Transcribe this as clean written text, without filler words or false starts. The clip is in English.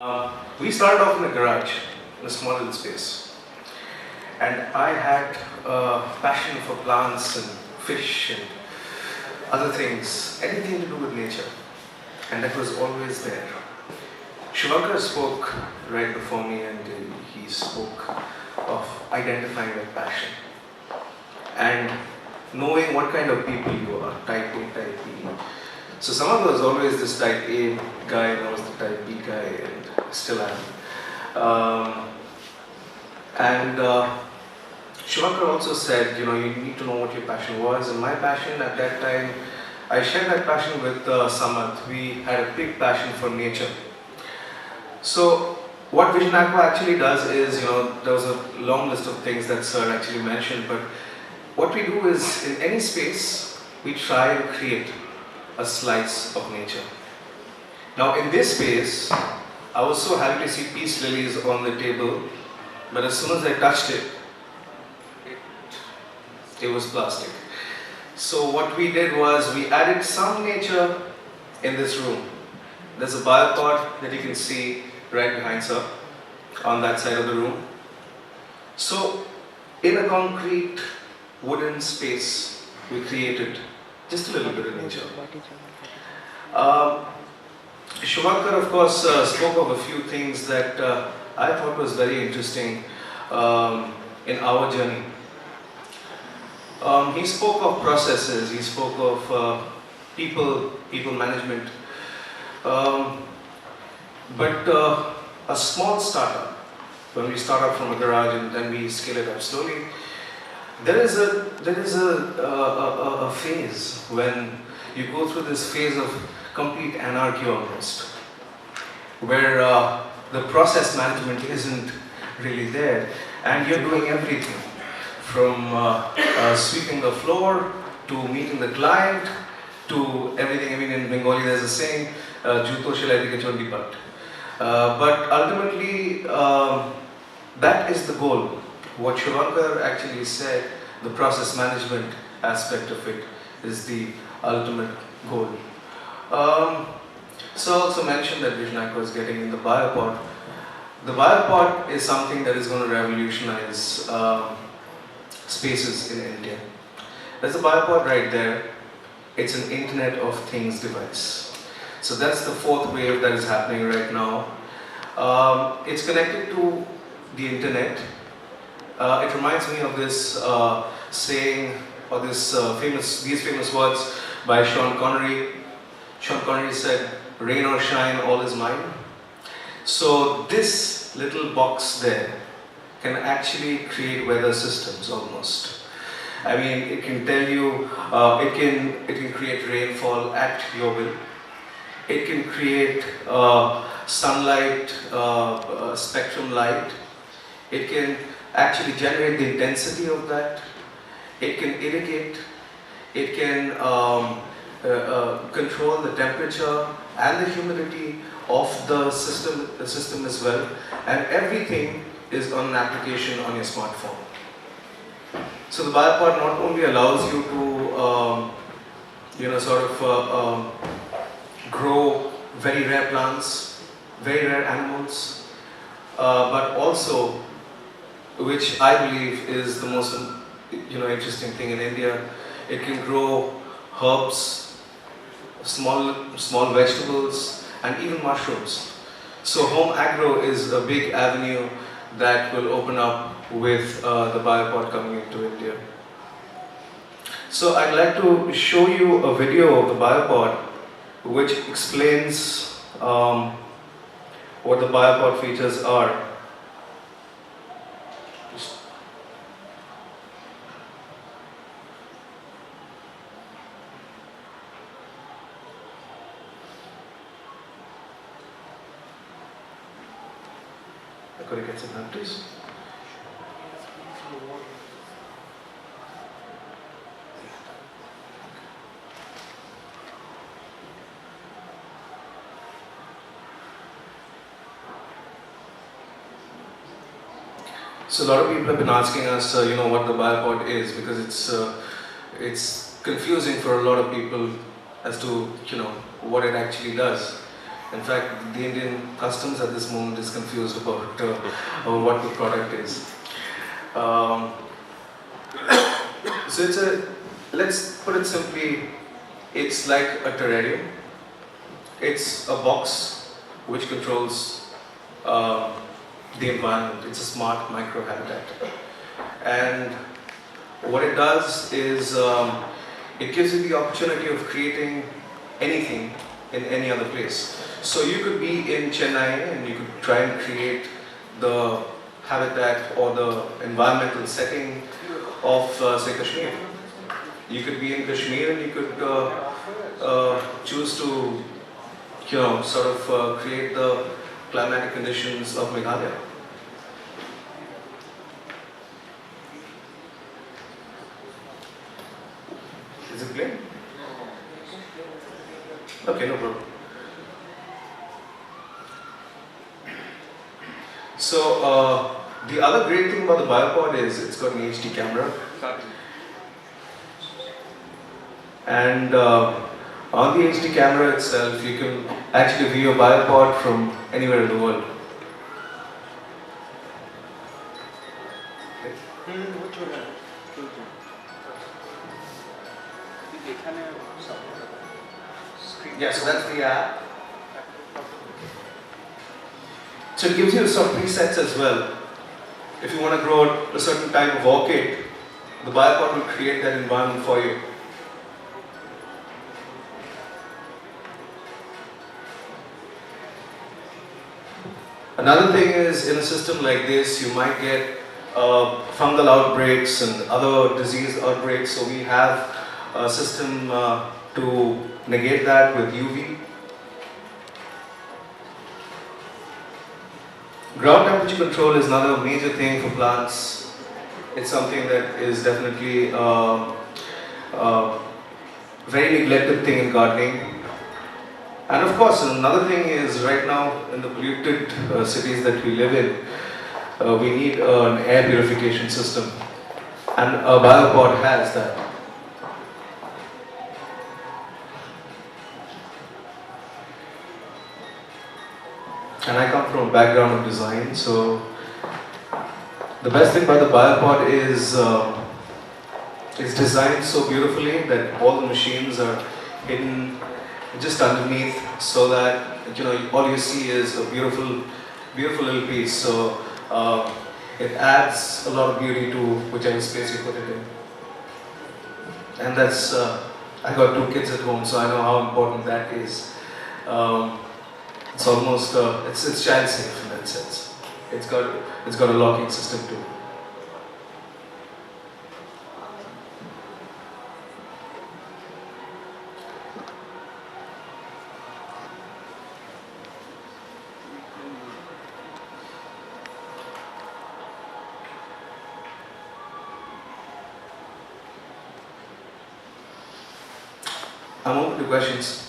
We started off in a garage, in a small little space. And I had a passion for plants and fish and other things, anything to do with nature. And that was always there. Suvankar spoke right before me, and he spoke of identifying that passion. And knowing what kind of people you are, type A, type B. So someone was always this type A guy, and I was the type B guy, and still am. Suvankar also said, you need to know what your passion was. And my passion at that time, I shared that passion with Samat. We had a big passion for nature. So what Vision Aqua actually does is, there was a long list of things that Sir actually mentioned, but what we do is, in any space, we try and create a slice of nature. Now in this space, I was so happy to see peace lilies on the table, but as soon as I touched it, it was plastic. So what we did was, we added some nature in this room. There's a biopod that you can see right behind Sir, on that side of the room. So in a concrete wooden space, we created just a little bit of nature. Suvankar, of course, spoke of a few things that I thought was very interesting in our journey. He spoke of processes, he spoke of people management. But a small startup, when we start out from a garage and then we scale it up slowly, there is a phase when you go through this phase of complete anarchy almost, where the process management isn't really there, and you're doing everything from sweeping the floor to meeting the client to everything. I mean, in Bengali there's a saying, "Juto shelai dike chondi pat." But ultimately, that is the goal. What Suvankar actually said, the process management aspect of it is the ultimate goal. So I also mentioned that Vision Aqua is getting in the Biopod. The Biopod is something that is going to revolutionize spaces in India. There's a Biopod right there. It's an Internet of Things device. So that's the fourth wave that is happening right now. It's connected to the internet. It reminds me of this saying, or these famous words by Sean Connery. Sean Connery said, "Rain or shine, all is mine." So this little box there can actually create weather systems almost. I mean, it can tell you, it can create rainfall at your will. It can create sunlight, spectrum light. It can actually generate the intensity of that. It can irrigate. It can control the temperature and the humidity of the system as well. And everything is on an application on your smartphone. So the Biopod not only allows you to, grow very rare plants, very rare animals, but also, which I believe is the most interesting thing in India, it can grow herbs, small vegetables, and even mushrooms. So home agro is a big avenue that will open up with the Biopod coming into India. So I'd like to show you a video of the Biopod which explains what the Biopod features are. Could I get some help, please? So a lot of people have been asking us, what the Biopod is, because it's confusing for a lot of people as to, what it actually does. In fact, the Indian customs at this moment is confused about what the product is. Um, so let's put it simply, it's like a terrarium. It's a box which controls the environment. It's a smart micro habitat. And what it does is it gives you the opportunity of creating anything in any other place. So you could be in Chennai and you could try and create the habitat or the environmental setting of say Kashmir. You could be in Kashmir and you could choose to sort of create the climatic conditions of Meghalaya. Is it clear? Okay, no problem. So the other great thing about the Biopod is it's got an HD camera. And on the HD camera itself, you can actually view a Biopod from anywhere in the world. Yeah, so that's the app. So it gives you some presets as well. If you want to grow a certain type of orchid, the Biopod will create that environment for you. Another thing is, in a system like this, you might get fungal outbreaks and other disease outbreaks. So we have a system to negate that with UV. Ground temperature control is another major thing for plants. It's something that is definitely very neglected thing in gardening. And of course, another thing is right now in the polluted cities that we live in, we need an air purification system. And a Biopod has that. And I come from a background of design, so the best thing about the Biopod is it's designed so beautifully that all the machines are hidden just underneath, so that all you see is a beautiful little piece. So it adds a lot of beauty to whichever space you put it in. And that's I got 2 kids at home, so I know how important that is. It's almost it's child safe in that sense. It's got a locking system too. I'm open to questions.